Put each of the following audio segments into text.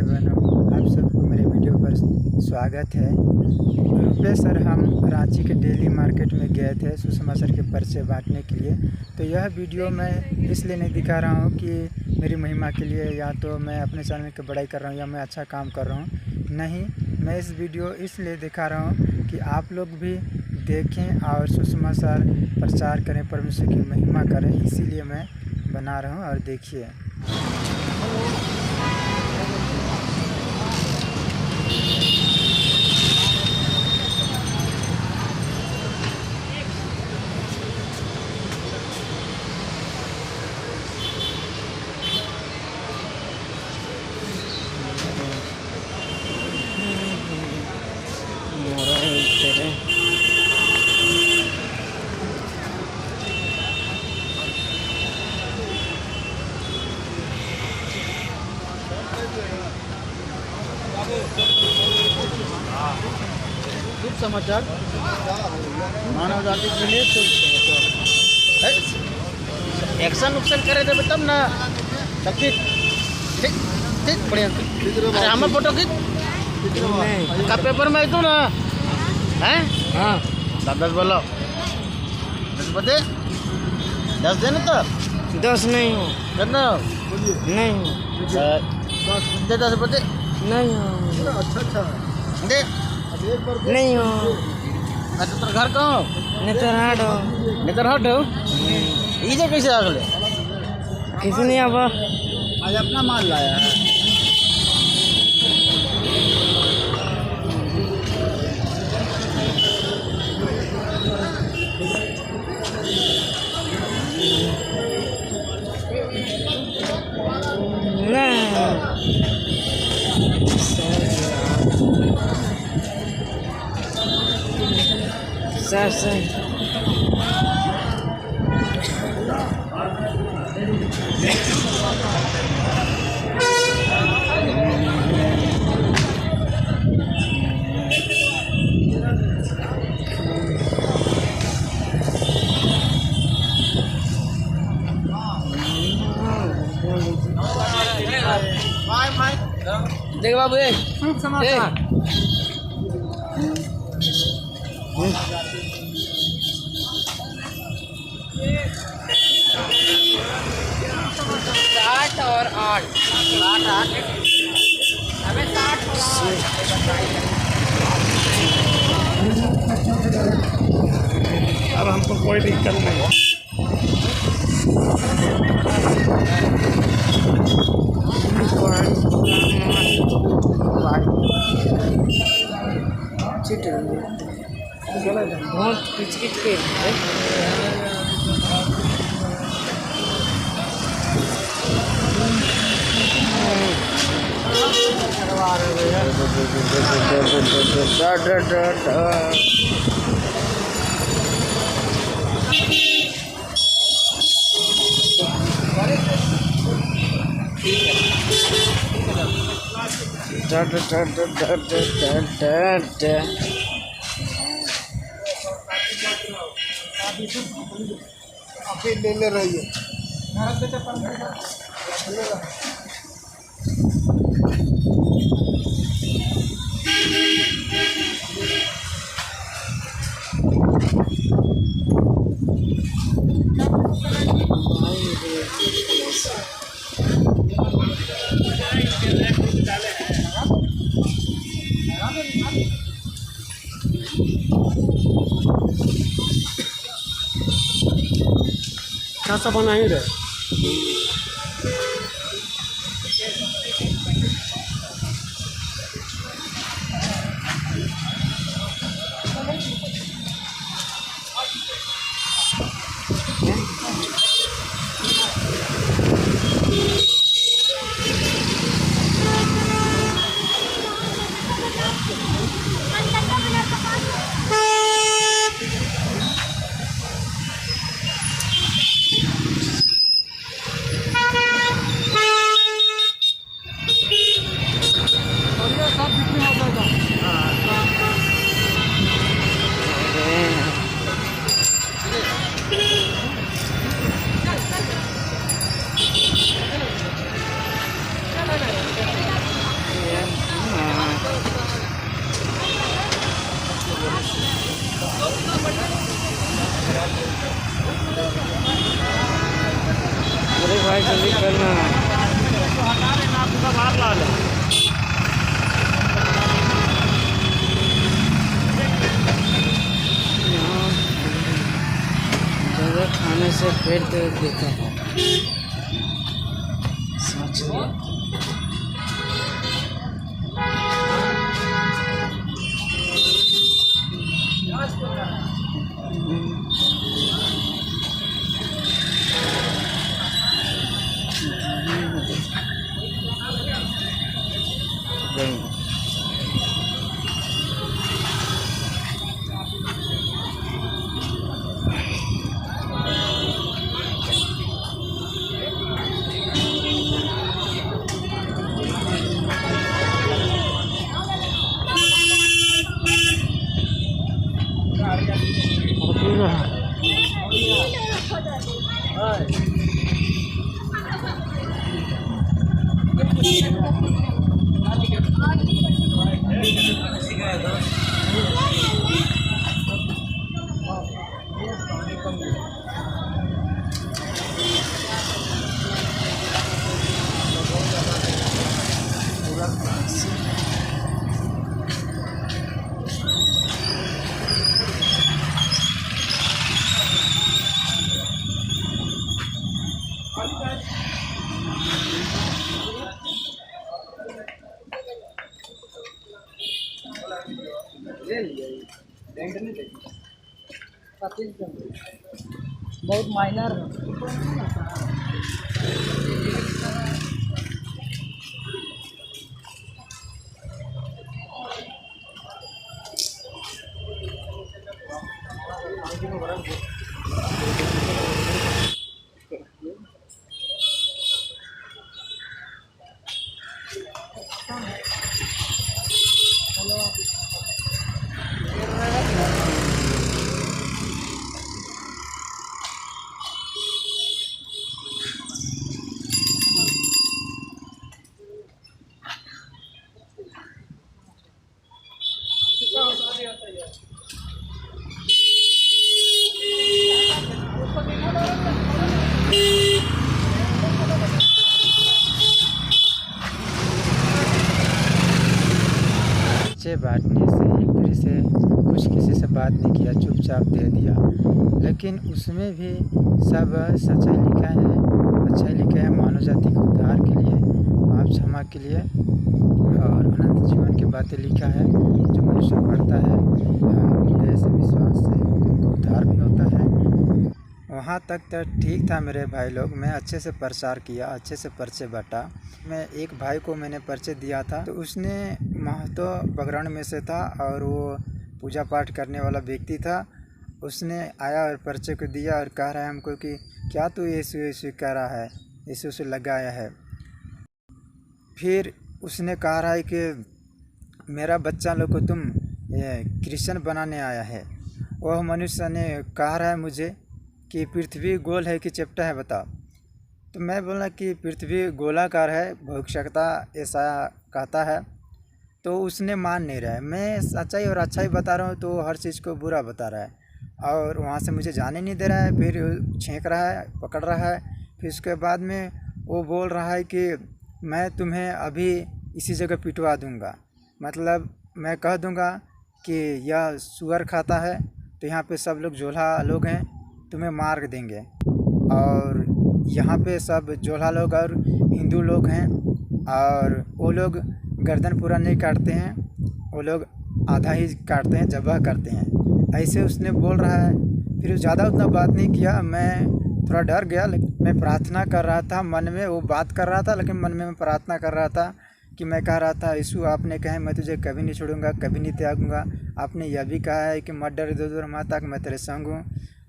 भाई बहनों, आप सबको मेरे वीडियो पर स्वागत है। रुपये सर, हम रांची के डेली मार्केट में गए थे सुषमा सर के पर्चे बांटने के लिए। तो यह वीडियो मैं इसलिए नहीं दिखा रहा हूँ कि मेरी महिमा के लिए या तो मैं अपने चैनल की बड़ाई कर रहा हूँ या मैं अच्छा काम कर रहा हूँ। नहीं, मैं इस वीडियो इसलिए दिखा रहा हूँ कि आप लोग भी देखें और सुषमा सर प्रचार करें, परमेश्वर की महिमा करें, इसीलिए मैं बना रहा हूँ। और देखिए, शुभ समाचार मानव जाति के लिए एक्शन उक्शन करे थे तब ना सब ठीक ठीक ठीक बढ़िया। अरे हमें फोटो खींच का पेपर में तू ना है। हाँ 10 बोलो 10 बजे 10 देना तो 10 नहीं हो कितना नहीं दे 10 बजे नहीं हो। अच्छा दे नहीं हो। अच्छा तेरा घर कहाँ? नेतरहाट हो। इधर कैसे आ गए? किसी नहीं आवा, आज अपना माल लाया है। सर देख बाबू साठ और 8 हमें 60 अब हमको कोई दिक्कत नहीं। बहुत किचकिच के ले ले रही है। खासा बना ही रहे। अरे भाई जल्दी करना। हटा देना, आपका बाहर ला लो। जगह खाने से पेट दर्द देता है सच में। बहुत माइनर बच्चे बांटने से एक तरह से कुछ किसी से बात नहीं किया, चुपचाप दे दिया, लेकिन उसमें भी सब सच्चाई लिखा है, अच्छाई लिखा है, मानव जाति के उद्धार के लिए, पाप क्षमा के लिए और अनंत जीवन की बातें लिखा है। जो मनुष्य पढ़ता है हृदय से विश्वास से उनका उद्धार भी होता है। वहाँ तक तो ठीक था मेरे भाई लोग, मैं अच्छे से प्रचार किया, अच्छे से पर्चे बांटा। मैं एक भाई को मैंने पर्चे दिया था तो उसने महतो बगरान में से था और वो पूजा पाठ करने वाला व्यक्ति था। उसने आया और पर्चे को दिया और कह रहा है हमको कि क्या तू यीशु यीशु कह रहा है, यीशु से लगाया है। फिर उसने कहा रहा है कि मेरा बच्चा लोग को तुम क्रिश्चियन बनाने आया है। वह मनुष्य ने कहा रहा है मुझे कि पृथ्वी गोल है कि चपटा है बताओ। तो मैं बोला कि पृथ्वी गोलाकार है, भविष्यवक्ता ऐसा कहता है। तो उसने मान नहीं रहा है, मैं सच्चाई और अच्छाई बता रहा हूँ तो हर चीज़ को बुरा बता रहा है और वहाँ से मुझे जाने नहीं दे रहा है। फिर छेंक रहा है, पकड़ रहा है। फिर उसके बाद में वो बोल रहा है कि मैं तुम्हें अभी इसी जगह पिटवा दूँगा, मतलब मैं कह दूँगा कि यह सुअर खाता है तो यहाँ पे सब लोग जोल्हा लोग हैं, तुम्हें मार देंगे। और यहाँ पे सब जोल्हा लोग और हिंदू लोग हैं और वो लोग गर्दन पूरा नहीं काटते हैं, वो लोग आधा ही काटते हैं, जबह करते हैं। ऐसे उसने बोल रहा है। फिर ज़्यादा उतना बात नहीं किया, मैं थोड़ा डर गया। लेकिन मैं प्रार्थना कर रहा था मन में, वो बात कर रहा था लेकिन मन में मैं प्रार्थना कर रहा था कि मैं कह रहा था यीशु आपने कहा मैं तुझे कभी नहीं छोड़ूंगा, कभी नहीं त्यागूंगा। आपने यह भी कहा है कि मत डर इधर माता कि मैं तेरे संग हूँ।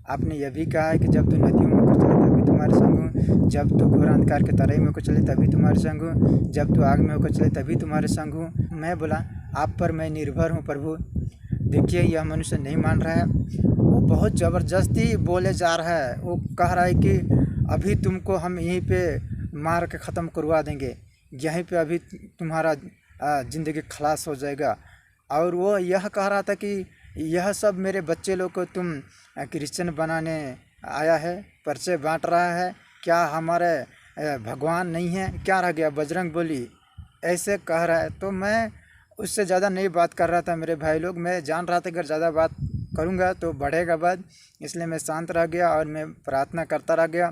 आपने यह भी कहा है कि जब तू नदियों में को चले तभी तुम्हारे संग हूँ, जब तू घोर अंधकार के तराई में को चले तभी तुम्हारे संग हूँ, जब तू आग में होकर चले तभी तुम्हारे संग हूँ। मैं बोला आप पर मैं निर्भर हूँ प्रभु। देखिए यह मनुष्य नहीं मान रहा है, वो बहुत ज़बरदस्ती बोले जा रहा है। वो कह रहा है कि अभी तुमको हम यहीं पे मार के ख़त्म करवा देंगे, यहीं पे अभी तुम्हारा ज़िंदगी खलास हो जाएगा। और वो यह कह रहा था कि यह सब मेरे बच्चे लोग को तुम क्रिश्चियन बनाने आया है, पर्चे बांट रहा है। क्या हमारे भगवान नहीं है, क्या रह गया बजरंग बली, ऐसे कह रहा है। तो मैं उससे ज़्यादा नहीं बात कर रहा था मेरे भाई लोग। मैं जान रहा था अगर ज़्यादा बात करूँगा तो बढ़ेगा बात, इसलिए मैं शांत रह गया और मैं प्रार्थना करता रह गया।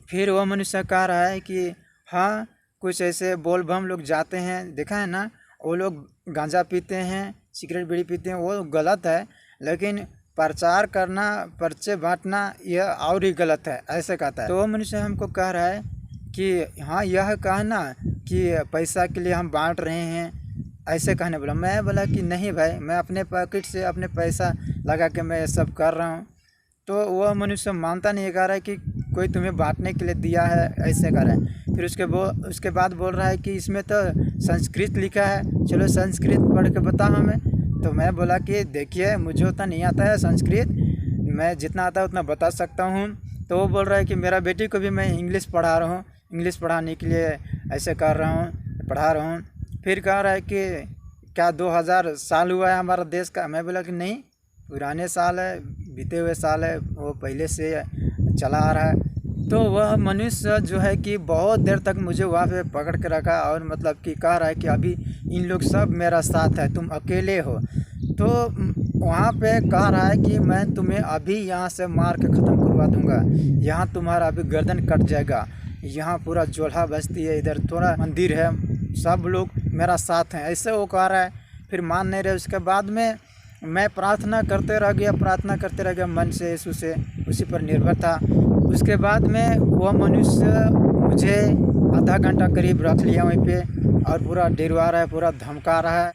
फिर वो मनुष्य कह रहा है कि हाँ, कुछ ऐसे बोल बम लोग जाते हैं, देखा है ना, वो लोग गांजा पीते हैं, सिगरेट बीड़ी पीते हैं, वो गलत है, लेकिन प्रचार करना, पर्चे बांटना यह और ही गलत है, ऐसे कहता है। तो वो मनुष्य हमको कह रहा है कि हाँ, यह कहना कि पैसा के लिए हम बांट रहे हैं, ऐसे कहने बोला। मैं बोला कि नहीं भाई, मैं अपने पॉकेट से अपने पैसा लगा के मैं सब कर रहा हूँ। तो वह मनुष्य मानता नहीं, कह रहा है कि कोई तुम्हें बांटने के लिए दिया है, ऐसे कह रहा है। फिर उसके बाद बोल रहा है कि इसमें तो संस्कृत लिखा है, चलो संस्कृत पढ़ के बता हमें। तो मैं बोला कि देखिए, मुझे उतना नहीं आता है संस्कृत, मैं जितना आता है उतना बता सकता हूँ। तो वो बोल रहा है कि मेरा बेटी को भी मैं इंग्लिश पढ़ा रहा हूँ, इंग्लिश पढ़ाने के लिए ऐसे कर रहा हूँ, पढ़ा रहा हूँ। फिर कह रहा है कि क्या 2000 साल हुआ है हमारा देश का। मैं बोला कि नहीं, पुराने साल है, बीते हुए साल है, वो पहले से चला आ रहा है। तो वह मनुष्य जो है कि बहुत देर तक मुझे वहाँ पे पकड़ के रखा और मतलब कि कह रहा है कि अभी इन लोग सब मेरा साथ है, तुम अकेले हो। तो वहाँ पे कह रहा है कि मैं तुम्हें अभी यहाँ से मार के ख़त्म करवा दूँगा, यहाँ तुम्हारा अभी गर्दन कट जाएगा, यहाँ पूरा जोल्हा बस्ती है, इधर थोड़ा मंदिर है, सब लोग मेरा साथ हैं, ऐसे वो कह रहा है। फिर मान नहीं रहे। उसके बाद में मैं प्रार्थना करते रह गया मन से, यीशु से, उसी पर निर्भर था। उसके बाद में वह मनुष्य मुझे आधा घंटा करीब रख लिया वहीं पे और पूरा डरवा रहा है, पूरा धमका रहा है।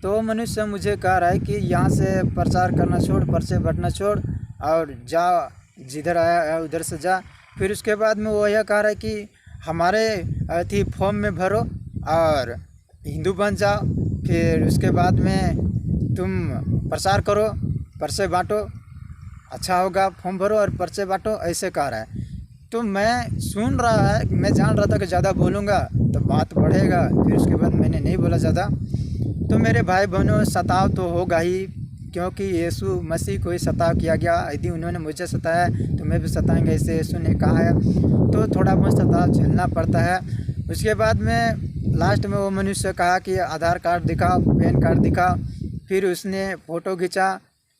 तो मनुष्य मुझे कह रहा है कि यहाँ से प्रचार करना छोड़, पर्चे बटना छोड़ और जा, जिधर आया है उधर से जा। फिर उसके बाद में वो यह कह रहा है कि हमारे अथी फॉर्म में भरो और हिंदू बन जाओ, फिर उसके बाद में तुम प्रचार करो, पर्चे बांटो, अच्छा होगा, फॉर्म भरो और पर्चे बांटो, ऐसे कह रहा है। तो मैं सुन रहा है, मैं जान रहा था कि ज़्यादा बोलूँगा तो बात बढ़ेगा। फिर उसके बाद मैंने नहीं बोला ज़्यादा। तो मेरे भाई बहनों, सताव तो होगा ही, क्योंकि यीशु मसीह को ही सताव किया गया। यदि उन्होंने मुझे सताया तो मैं भी सताएंगे, ऐसे यीशु ने कहा है। तो थोड़ा बहुत सताव झेलना पड़ता है। उसके बाद में लास्ट में वो मनुष्य कहा कि आधार कार्ड दिखाओ, पैन कार्ड दिखाओ। फिर उसने फ़ोटो खींचा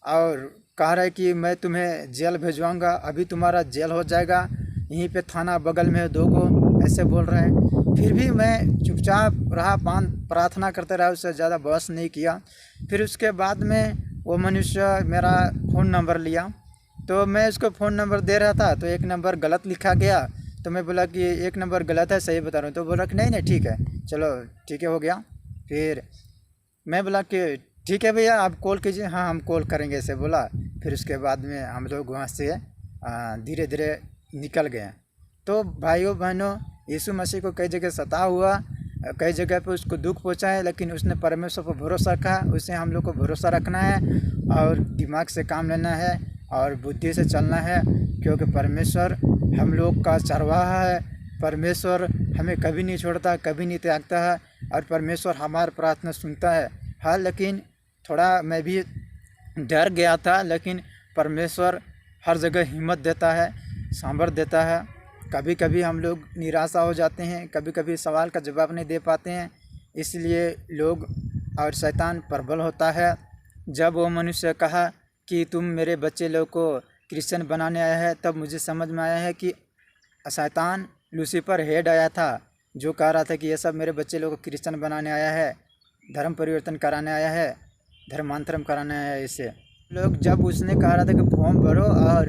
और कह रहा है कि मैं तुम्हें जेल भिजवाऊंगा, अभी तुम्हारा जेल हो जाएगा, यहीं पे थाना बगल में है 2 गो, ऐसे बोल रहा है। फिर भी मैं चुपचाप रहा, प्रार्थना करते रहा, उससे ज़्यादा बहस नहीं किया। फिर उसके बाद में वो मनुष्य मेरा फ़ोन नंबर लिया। तो मैं उसको फ़ोन नंबर दे रहा था तो एक नंबर गलत लिखा गया। तो मैं बोला कि एक नंबर गलत है, सही बता रहा हूँ। तो बोला कि नहीं ठीक है, चलो ठीक है, हो गया। फिर मैं बोला कि ठीक है भैया, आप कॉल कीजिए। हाँ, हम कॉल करेंगे, ऐसे बोला। फिर उसके बाद में हम लोग वहाँ से धीरे धीरे निकल गए। तो भाइयों बहनों, यीशु मसीह को कई जगह सता हुआ, कई जगह पे उसको दुख पहुँचा है, लेकिन उसने परमेश्वर पर भरोसा रखा। उसे हम लोग को भरोसा रखना है और दिमाग से काम लेना है और बुद्धि से चलना है, क्योंकि परमेश्वर हम लोग का चरवाहा है। परमेश्वर हमें कभी नहीं छोड़ता, कभी नहीं त्यागता है और परमेश्वर हमारी प्रार्थना सुनता है। हाँ, लेकिन थोड़ा मैं भी डर गया था, लेकिन परमेश्वर हर जगह हिम्मत देता है, सामर्थ्य देता है। कभी कभी हम लोग निराशा हो जाते हैं, कभी कभी सवाल का जवाब नहीं दे पाते हैं, इसलिए लोग और शैतान प्रबल होता है। जब वो मनुष्य कहा कि तुम मेरे बच्चे लोग को क्रिश्चियन बनाने आया है, तब मुझे समझ में आया है कि शैतान लूसीफर हेड आया था, जो कह रहा था कि ये सब मेरे बच्चे लोग को क्रिश्चियन बनाने आया है, धर्म परिवर्तन कराने आया है, धर्मांतरण कराने आया है। इसे लोग जब उसने कहा रहा था कि फॉर्म भरो और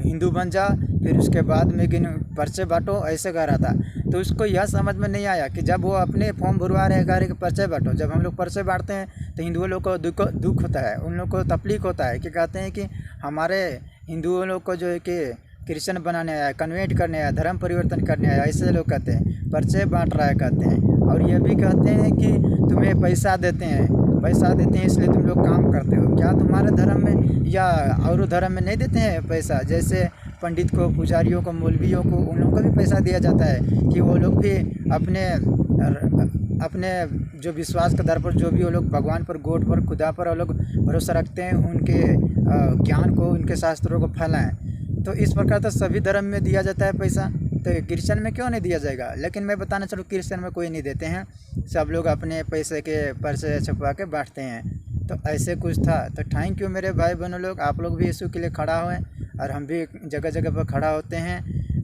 हिंदू बन जा, फिर उसके बाद में कि पर्चे बांटो, ऐसे कह रहा था। तो उसको यह समझ में नहीं आया कि जब वो अपने फॉर्म भरवा रहे कह रहे कि पर्चे बांटो, जब हम लोग पर्चे बांटते हैं तो हिंदुओं लोग को दुख होता है, उन लोग को तकलीफ होता है कि कहते हैं कि हमारे हिंदुओं लोग को जो है कि क्रिश्चियन बनाने आया, कन्वर्ट करने आया, धर्म परिवर्तन करने आया, ऐसे लोग कहते हैं। पर्चे बांट रहा है कहते हैं, और ये भी कहते हैं कि तुम्हें पैसा देते हैं इसलिए तुम लोग काम करते हो। क्या तुम्हारे धर्म में या और धर्म में नहीं देते हैं पैसा? जैसे पंडित को, पुजारियों को, मौलवियों को, उन लोगों को भी पैसा दिया जाता है कि वो लोग भी अपने जो विश्वास के आधार पर जो भी वो लोग भगवान पर, गॉड पर, खुदा पर वो लोग भरोसा रखते हैं, उनके ज्ञान को, उनके शास्त्रों को फैलाएं। तो इस प्रकार तो सभी धर्म में दिया जाता है पैसा, तो क्रिश्चियन में क्यों नहीं दिया जाएगा? लेकिन मैं बताना चाहूँ क्रिश्चियन में कोई नहीं देते हैं, सब लोग अपने पैसे के पर्चे छपवा के बांटते हैं। तो ऐसे कुछ था। तो थैंक यू मेरे भाई बहनों लोग, आप लोग भी यीशु के लिए खड़ा हुए और हम भी जगह जगह पर खड़ा होते हैं।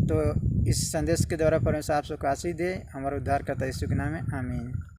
तो इस संदेश के द्वारा परमेश्वर आप सबको आशीष दे। हमारा उद्धार करता यीशु के नाम में, आमीन।